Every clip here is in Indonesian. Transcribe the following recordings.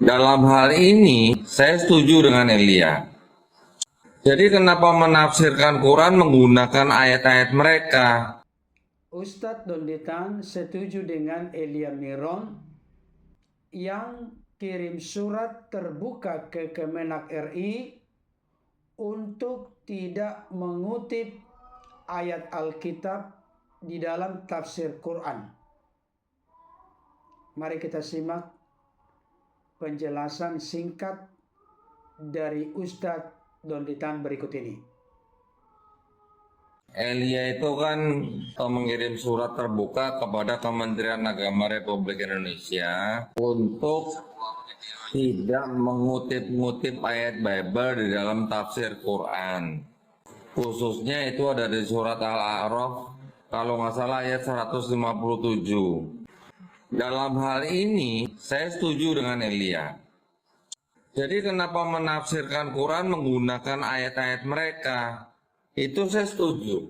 Dalam hal ini, saya setuju dengan Elia. Jadi kenapa menafsirkan Quran menggunakan ayat-ayat mereka? Ustadz Donditan setuju dengan Elia Miron yang kirim surat terbuka ke Kemenak RI untuk tidak mengutip ayat Alkitab di dalam tafsir Quran. Mari kita simak penjelasan singkat dari Ustadz Donditan berikut ini. Elia itu kan mengirim surat terbuka kepada Kementerian Agama Republik Indonesia untuk tidak mengutip-ngutip ayat Bible di dalam tafsir Quran. Khususnya itu ada di surat Al-A'raf, kalau nggak salah ayat 157. Dalam hal ini, saya setuju dengan Elia. Jadi kenapa menafsirkan Quran menggunakan ayat-ayat mereka? Itu saya setuju.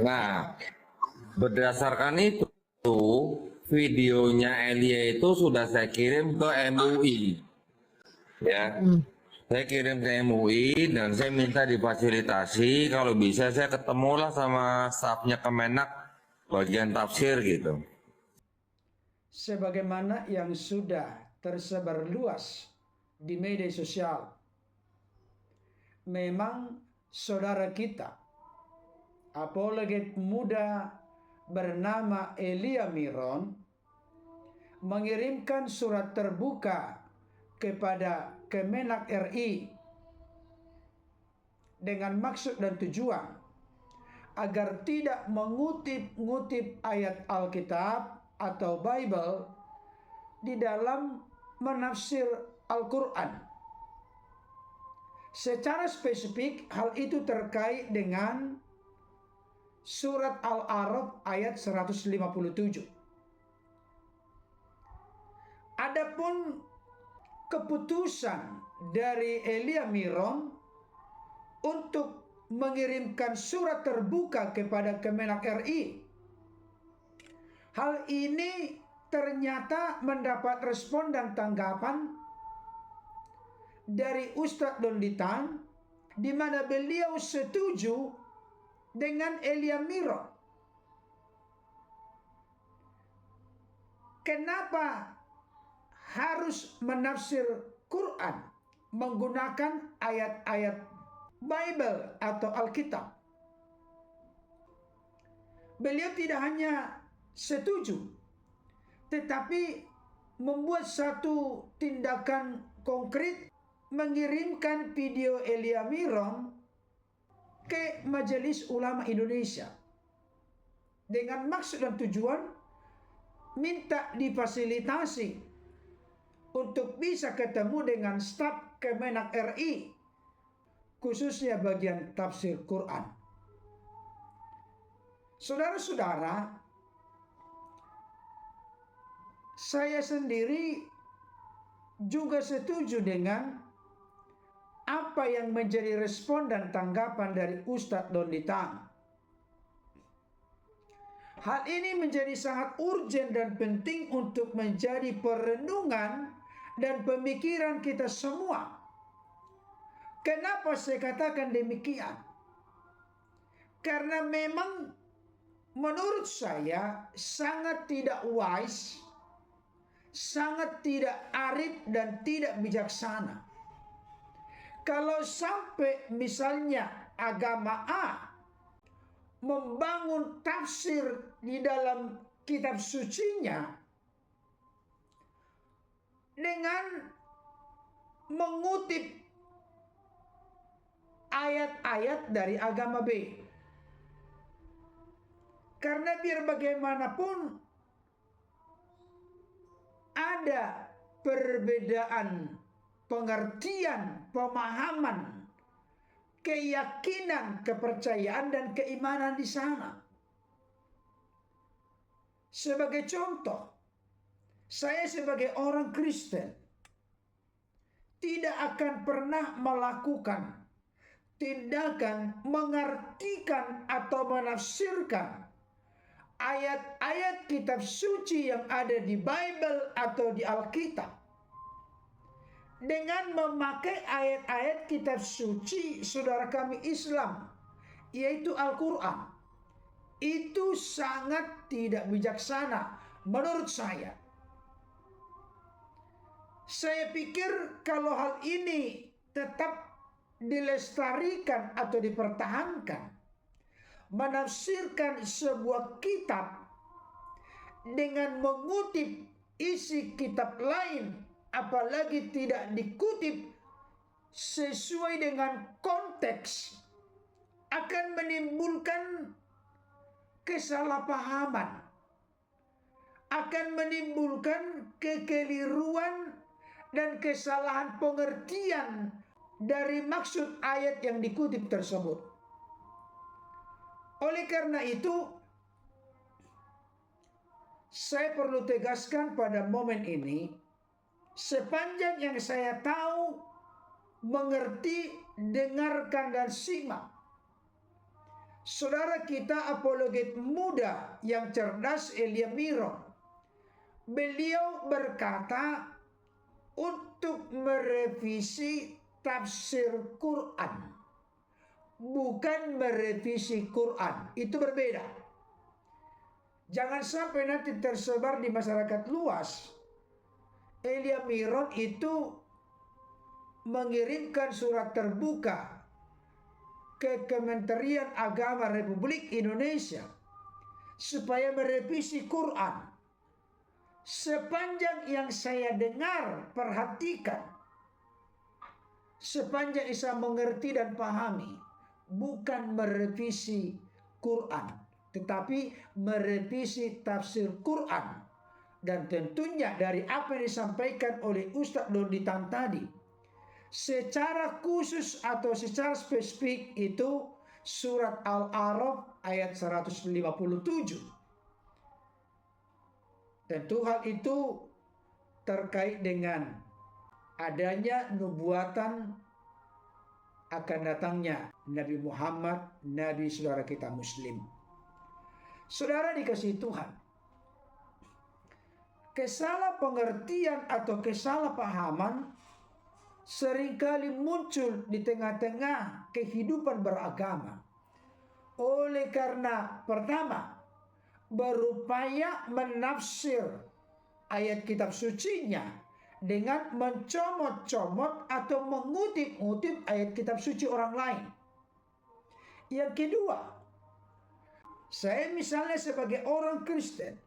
Nah, berdasarkan itu, videonya Elia itu sudah saya kirim ke MUI. Ya, saya kirim ke MUI dan saya minta difasilitasi, kalau bisa saya ketemulah sama stafnya Kemenak bagian tafsir gitu. Sebagaimana yang sudah tersebar luas di media sosial, memang saudara kita, apologet muda bernama Elia Miron, mengirimkan surat terbuka kepada Kemenak RI dengan maksud dan tujuan agar tidak mengutip-ngutip ayat Alkitab atau Bible di dalam menafsir Al-Quran. Secara spesifik, hal itu terkait dengan surat Al-A'raf ayat 157. Adapun keputusan dari Elia Miron untuk mengirimkan surat terbuka kepada Kemenak RI, hal ini ternyata mendapat respon dan tanggapan dari Ustadz Donditan, di mana beliau setuju dengan Elia Miron. Kenapa harus menafsir Quran menggunakan ayat-ayat Bible atau Alkitab? Beliau tidak hanya setuju, tetapi membuat satu tindakan konkret, mengirimkan video Elia Miron ke Majelis Ulama Indonesia dengan maksud dan tujuan minta difasilitasi untuk bisa ketemu dengan staf Kemenak RI, khususnya bagian tafsir Quran. Saudara-saudara, saya sendiri juga setuju dengan apa yang menjadi respon dan tanggapan dari Ustadz Donditan. Hal ini menjadi sangat urgen dan penting untuk menjadi perenungan dan pemikiran kita semua. Kenapa saya katakan demikian? Karena memang menurut saya sangat tidak wise, sangat tidak arif dan tidak bijaksana kalau sampai misalnya agama A membangun tafsir di dalam kitab sucinya dengan mengutip ayat-ayat dari agama B. Karena biar bagaimanapun ada perbedaan pengertian, pemahaman, keyakinan, kepercayaan, dan keimanan di sana. Sebagai contoh, saya sebagai orang Kristen tidak akan pernah melakukan tindakan mengartikan atau menafsirkan ayat-ayat kitab suci yang ada di Bible atau di Alkitab dengan memakai ayat-ayat kitab suci saudara kami Islam, yaitu Al-Quran. Itu sangat tidak bijaksana menurut saya. Saya pikir kalau hal ini tetap dilestarikan atau dipertahankan, menafsirkan sebuah kitab dengan mengutip isi kitab lain, apalagi tidak dikutip sesuai dengan konteks, akan menimbulkan kesalahpahaman, akan menimbulkan kekeliruan dan kesalahan pengertian dari maksud ayat yang dikutip tersebut. Oleh karena itu, saya perlu tegaskan pada momen ini, sepanjang yang saya tahu, mengerti, dengarkan, dan simak, saudara kita apologet muda yang cerdas Elia Miron, beliau berkata untuk merevisi tafsir Quran, bukan merevisi Quran. Itu berbeda. Jangan sampai nanti tersebar di masyarakat luas, Elia Miron itu mengirimkan surat terbuka ke Kementerian Agama Republik Indonesia supaya merevisi Quran. Sepanjang yang saya dengar, perhatikan, sepanjang saya mengerti dan pahami, bukan merevisi Quran, tetapi merevisi tafsir Quran. Dan tentunya dari apa yang disampaikan oleh Ustadz Donditan tadi, secara khusus atau secara spesifik itu surat Al-A'raf ayat 157. Tentu hal itu terkait dengan adanya nubuatan akan datangnya Nabi Muhammad, Nabi saudara kita Muslim. Saudara dikasihi Tuhan, kesalah pengertian atau kesalahpahaman seringkali muncul di tengah-tengah kehidupan beragama. Oleh karena pertama, berupaya menafsir ayat kitab sucinya dengan mencomot-comot atau mengutip-ngutip ayat kitab suci orang lain. Yang kedua, saya misalnya sebagai orang Kristen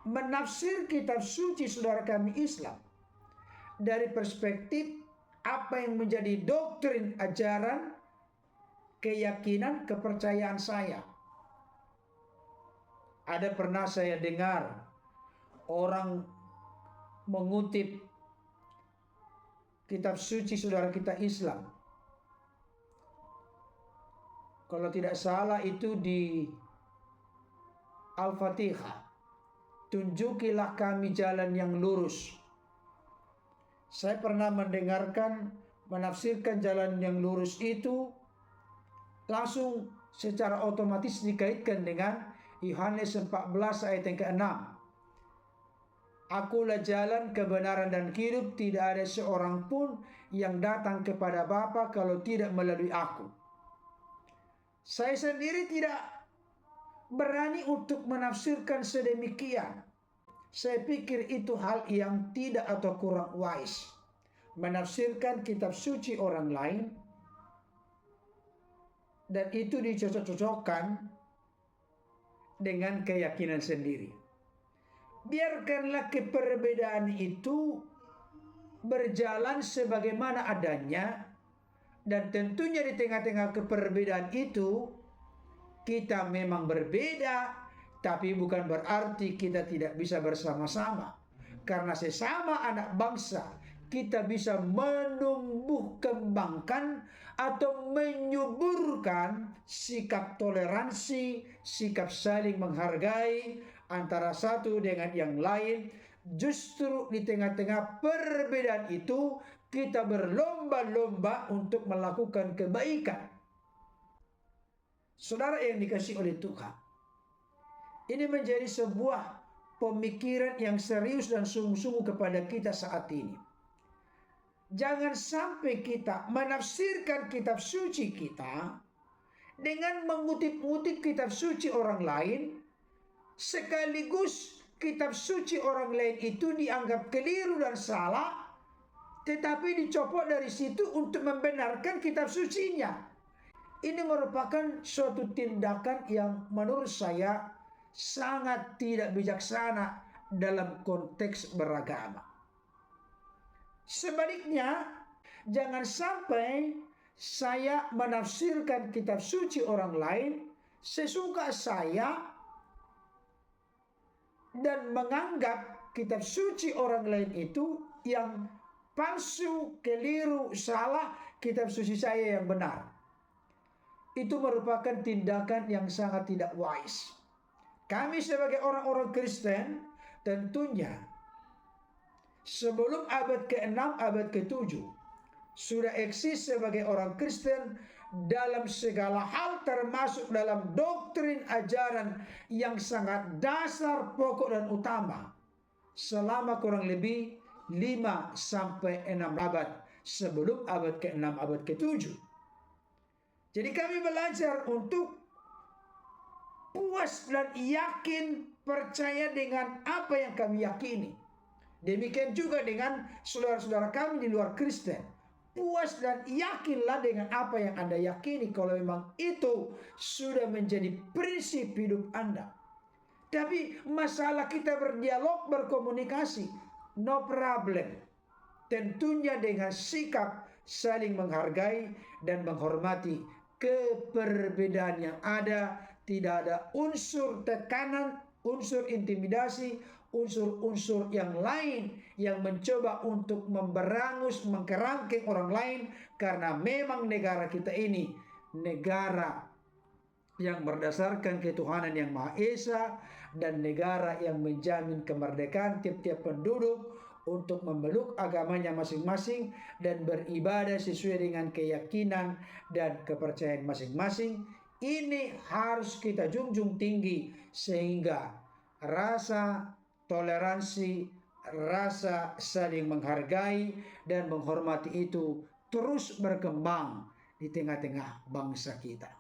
menafsir kitab suci saudara kami Islam dari perspektif apa yang menjadi doktrin, ajaran, keyakinan, kepercayaan saya. Ada pernah saya dengar orang mengutip kitab suci saudara kita Islam. Kalau tidak salah itu di Al-Fatihah. Tunjukilah kami jalan yang lurus. Saya pernah mendengarkan menafsirkan jalan yang lurus itu langsung secara otomatis dikaitkan dengan Yohanes 14 ayat yang ke-6. Akulah jalan, kebenaran dan hidup, tidak ada seorang pun yang datang kepada Bapa kalau tidak melalui aku. Saya sendiri tidak berani untuk menafsirkan sedemikian. Saya pikir itu hal yang tidak atau kurang wise. Menafsirkan kitab suci orang lain dan itu dicocok-cocokkan dengan keyakinan sendiri. Biarkanlah keperbedaan itu berjalan sebagaimana adanya, dan tentunya di tengah-tengah keperbedaan itu kita memang berbeda, tapi bukan berarti kita tidak bisa bersama-sama. Karena sesama anak bangsa kita bisa menumbuh kembangkan atau menyuburkan sikap toleransi, sikap saling menghargai antara satu dengan yang lain. Justru di tengah-tengah perbedaan itu kita berlomba-lomba untuk melakukan kebaikan. Saudara yang dikasihi oleh Tuhan, ini menjadi sebuah pemikiran yang serius dan sungguh-sungguh kepada kita saat ini. jangan sampai kita menafsirkan kitab suci kita dengan mengutip-ngutip kitab suci orang lain, sekaligus kitab suci orang lain itu dianggap keliru dan salah, tetapi dicopot dari situ untuk membenarkan kitab sucinya. Ini merupakan suatu tindakan yang menurut saya sangat tidak bijaksana dalam konteks beragama. Sebaliknya, jangan sampai saya menafsirkan kitab suci orang lain sesuka saya dan menganggap kitab suci orang lain itu yang palsu, keliru, salah, kitab suci saya yang benar. Itu merupakan tindakan yang sangat tidak wise. Kami sebagai orang-orang Kristen tentunya sebelum abad ke-6, abad ke-7 sudah eksis sebagai orang Kristen dalam segala hal, termasuk dalam doktrin ajaran yang sangat dasar, pokok dan utama selama kurang lebih 5 sampai 6 abad sebelum abad ke-6, abad ke-7. Jadi kami belajar untuk puas dan yakin, percaya dengan apa yang kami yakini. Demikian juga dengan saudara-saudara kami di luar Kristen. Puas dan yakinlah dengan apa yang Anda yakini, kalau memang itu sudah menjadi prinsip hidup Anda. Tapi masalah kita berdialog, berkomunikasi, no problem. Tentunya dengan sikap saling menghargai dan menghormati keperbedaan yang ada, tidak ada unsur tekanan, unsur intimidasi, unsur-unsur yang lain yang mencoba untuk memberangus, mengkerangkeng orang lain, karena memang negara kita ini negara yang berdasarkan ketuhanan yang Maha Esa dan negara yang menjamin kemerdekaan tiap-tiap penduduk untuk memeluk agamanya masing-masing dan beribadah sesuai dengan keyakinan dan kepercayaan masing-masing. Ini harus kita junjung tinggi sehingga rasa toleransi, rasa saling menghargai dan menghormati itu terus berkembang di tengah-tengah bangsa kita.